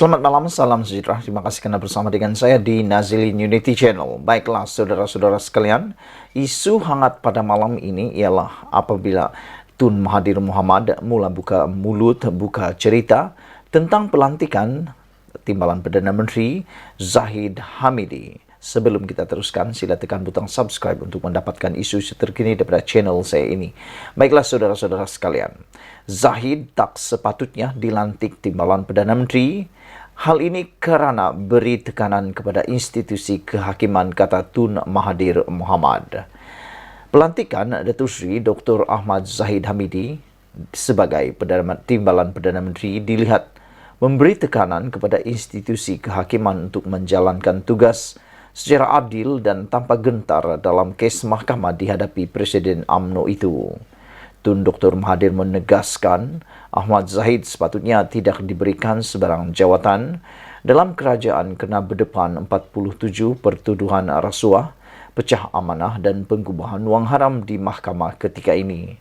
Selamat malam, salam sejahtera. Terima kasih karena bersama dengan saya di Nazilin Unity Channel. Baiklah, saudara-saudara sekalian, isu hangat pada malam ini ialah apabila Tun Mahathir Mohamad mula buka mulut, buka cerita tentang pelantikan Timbalan Perdana Menteri Zahid Hamidi. Sebelum kita teruskan, sila tekan butang subscribe untuk mendapatkan isu-isu terkini daripada channel saya ini. Baiklah saudara-saudara sekalian, Zahid tak sepatutnya dilantik Timbalan Perdana Menteri. Hal ini kerana beri tekanan kepada institusi kehakiman, kata Tun Mahathir Mohamad. Pelantikan Datuk Seri Dr. Ahmad Zahid Hamidi sebagai Timbalan Perdana Menteri dilihat memberi tekanan kepada institusi kehakiman untuk menjalankan tugas secara adil dan tanpa gentar dalam kes mahkamah dihadapi Presiden UMNO itu. Tun Dr. Mahathir menegaskan Ahmad Zahid sepatutnya tidak diberikan sebarang jawatan dalam kerajaan kerana berdepan 47 pertuduhan rasuah, pecah amanah dan pengubahan wang haram di mahkamah ketika ini.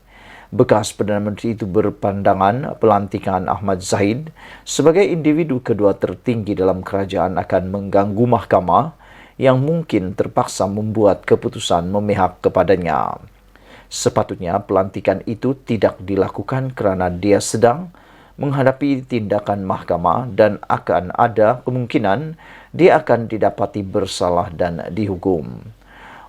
Bekas Perdana Menteri itu berpandangan pelantikan Ahmad Zahid sebagai individu kedua tertinggi dalam kerajaan akan mengganggu mahkamah yang mungkin terpaksa membuat keputusan memihak kepadanya. Sepatutnya pelantikan itu tidak dilakukan kerana dia sedang menghadapi tindakan mahkamah dan akan ada kemungkinan dia akan didapati bersalah dan dihukum.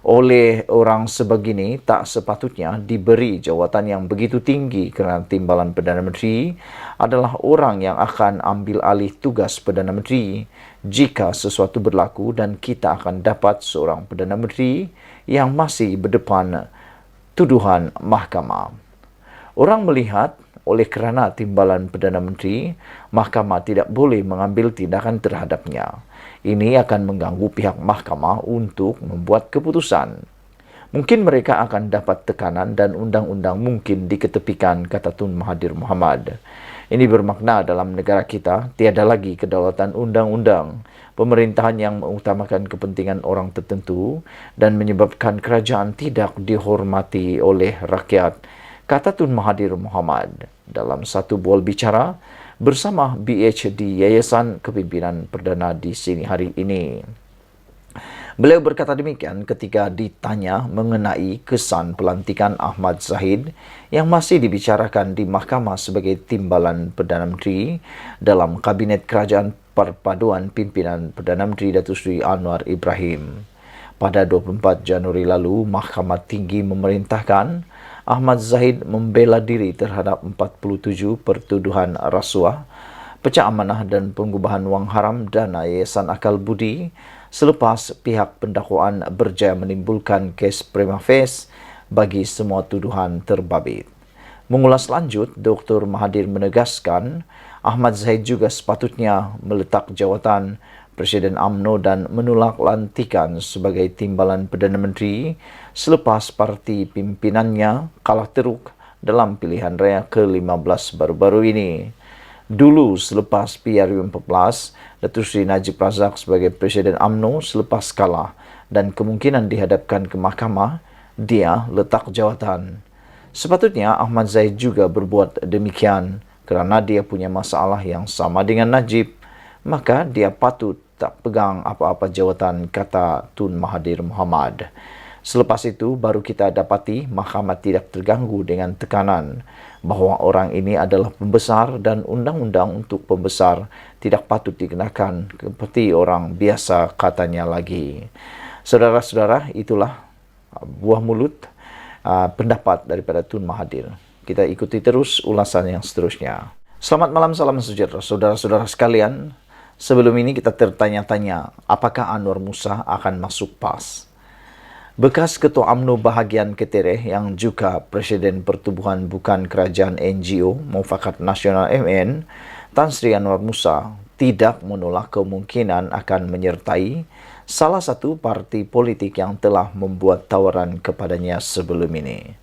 Oleh orang sebegini, tak sepatutnya diberi jawatan yang begitu tinggi kerana Timbalan Perdana Menteri adalah orang yang akan ambil alih tugas Perdana Menteri jika sesuatu berlaku dan kita akan dapat seorang Perdana Menteri yang masih berdepan tuduhan mahkamah. Orang melihat oleh kerana Timbalan Perdana Menteri, mahkamah tidak boleh mengambil tindakan terhadapnya. Ini akan mengganggu pihak mahkamah untuk membuat keputusan. Mungkin mereka akan dapat tekanan dan undang-undang mungkin diketepikan, kata Tun Mahathir Mohamad. Ini bermakna dalam negara kita tiada lagi kedaulatan undang-undang, pemerintahan yang mengutamakan kepentingan orang tertentu dan menyebabkan kerajaan tidak dihormati oleh rakyat, kata Tun Mahathir Mohamad dalam satu bual bicara bersama BH di Yayasan Kepimpinan Perdana di sini hari ini. Beliau berkata demikian ketika ditanya mengenai kesan pelantikan Ahmad Zahid yang masih dibicarakan di mahkamah sebagai Timbalan Perdana Menteri dalam Kabinet Kerajaan Perpaduan Pimpinan Perdana Menteri Datuk Seri Anwar Ibrahim. Pada 24 Januari lalu, Mahkamah Tinggi memerintahkan Ahmad Zahid membela diri terhadap 47 pertuduhan rasuah, pecah amanah dan pengubahan wang haram dana Yayasan Akal Budi selepas pihak pendakwaan berjaya menimbulkan kes prima facie bagi semua tuduhan terbabit. Mengulas lanjut, Dr. Mahathir menegaskan Ahmad Zahid juga sepatutnya meletak jawatan Presiden UMNO dan menolak lantikan sebagai Timbalan Perdana Menteri selepas parti pimpinannya kalah teruk dalam pilihan raya ke-15 baru-baru ini. Dulu selepas PRU14, Datuk Seri Najib Razak sebagai Presiden UMNO selepas kalah dan kemungkinan dihadapkan ke mahkamah, dia letak jawatan. Sepatutnya Ahmad Zahid juga berbuat demikian kerana dia punya masalah yang sama dengan Najib, maka dia patut tak pegang apa-apa jawatan, kata Tun Mahathir Mohamad. Selepas itu, baru kita dapati mahkamah tidak terganggu dengan tekanan bahawa orang ini adalah pembesar dan undang-undang untuk pembesar tidak patut dikenakan seperti orang biasa, katanya lagi. Saudara-saudara, itulah buah mulut pendapat daripada Tun Mahathir. Kita ikuti terus ulasan yang seterusnya. Selamat malam, salam sejahtera saudara-saudara sekalian. Sebelum ini kita tertanya-tanya, apakah Anwar Musa akan masuk PAS? Bekas Ketua UMNO bahagian Ketereh yang juga Presiden Pertubuhan Bukan Kerajaan NGO Mufakat Nasional MN, Tan Sri Anwar Musa tidak menolak kemungkinan akan menyertai salah satu parti politik yang telah membuat tawaran kepadanya sebelum ini.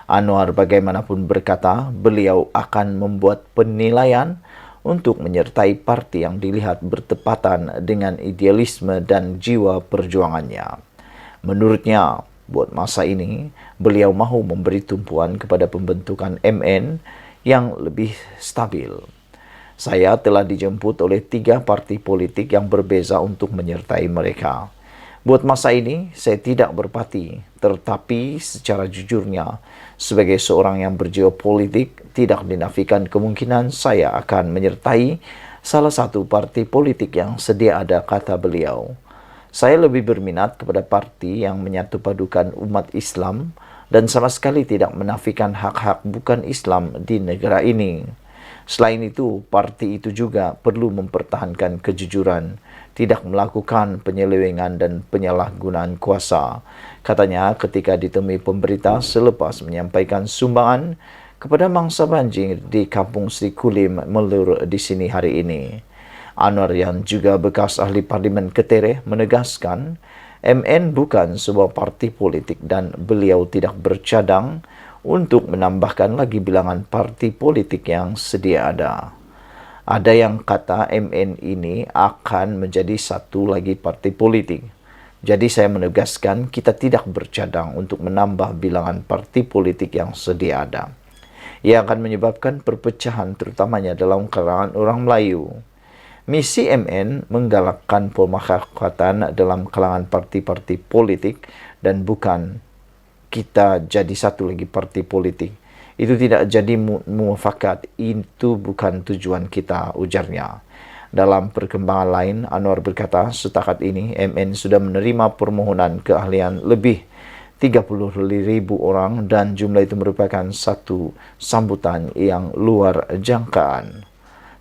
Anwar bagaimanapun berkata beliau akan membuat penilaian untuk menyertai parti yang dilihat bertepatan dengan idealisme dan jiwa perjuangannya. Menurutnya, buat masa ini, beliau mahu memberi tumpuan kepada pembentukan MN yang lebih stabil. Saya telah dijemput oleh 3 parti politik yang berbeza untuk menyertai mereka. Buat masa ini, saya tidak berparti, tetapi secara jujurnya, sebagai seorang yang berjiwa politik, tidak dinafikan kemungkinan saya akan menyertai salah satu parti politik yang sedia ada, kata beliau. Saya lebih berminat kepada parti yang menyatu padukan umat Islam dan sama sekali tidak menafikan hak-hak bukan Islam di negara ini. Selain itu, parti itu juga perlu mempertahankan kejujuran, tidak melakukan penyelewengan dan penyalahgunaan kuasa. Katanya ketika ditemui pemberita selepas menyampaikan sumbangan kepada mangsa banjir di Kampung Sri Kulim, Melur di sini hari ini. Anwar yang juga bekas ahli parlimen Ketere menegaskan MN bukan sebuah parti politik dan beliau tidak bercadang untuk menambahkan lagi bilangan parti politik yang sedia ada. Ada yang kata MN ini akan menjadi satu lagi parti politik. Jadi saya menegaskan kita tidak bercadang untuk menambah bilangan parti politik yang sedia ada. Ia akan menyebabkan perpecahan terutamanya dalam kalangan orang Melayu. Misi MN menggalakkan pemakatan dalam kalangan parti-parti politik dan bukan kita jadi satu lagi parti politik. Itu tidak jadi mufakat, itu bukan tujuan kita, ujarnya. Dalam perkembangan lain, Anwar berkata setakat ini MN sudah menerima permohonan keahlian lebih 30.000 orang dan jumlah itu merupakan satu sambutan yang luar jangkaan.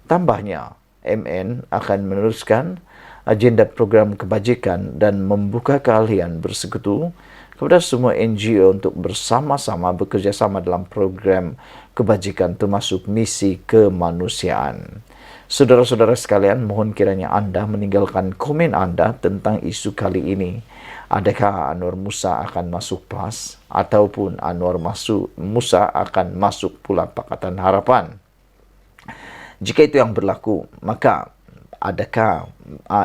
Tambahnya, MN akan meneruskan agenda program kebajikan dan membuka keahlian bersekutu kepada semua NGO untuk bersama-sama bekerja sama dalam program kebajikan termasuk misi kemanusiaan. Saudara-saudara sekalian, mohon kiranya Anda meninggalkan komen Anda tentang isu kali ini. Adakah Anwar Musa akan masuk PAS ataupun Anwar Musa akan masuk pula Pakatan Harapan? Jika itu yang berlaku, maka adakah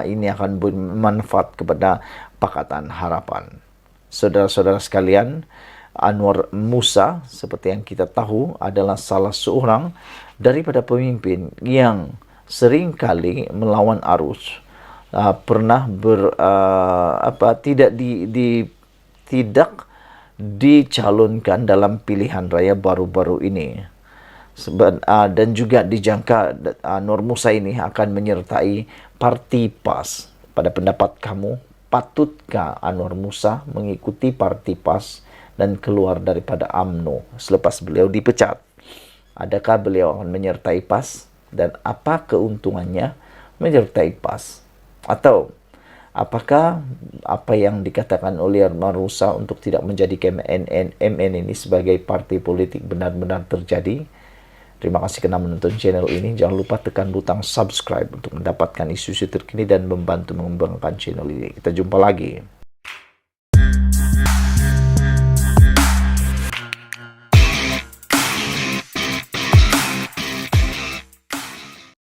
ini akan bermanfaat kepada Pakatan Harapan? Saudara-saudara sekalian, Anwar Musa seperti yang kita tahu adalah salah seorang daripada pemimpin yang sering kali melawan arus, pernah tidak dicalonkan dalam pilihan raya baru-baru ini. Dan juga dijangka Anwar Musa ini akan menyertai parti PAS. Pada pendapat kamu, patutkah Anwar Musa mengikuti parti PAS dan keluar daripada UMNO selepas beliau dipecat? Adakah beliau akan menyertai PAS dan apa keuntungannya menyertai PAS? Atau apakah apa yang dikatakan oleh Anwar Musa untuk tidak menjadikan MN ini sebagai parti politik benar-benar terjadi? Terima kasih kerana menonton channel ini. Jangan lupa tekan butang subscribe untuk mendapatkan isu-isu terkini dan membantu mengembangkan channel ini. Kita jumpa lagi.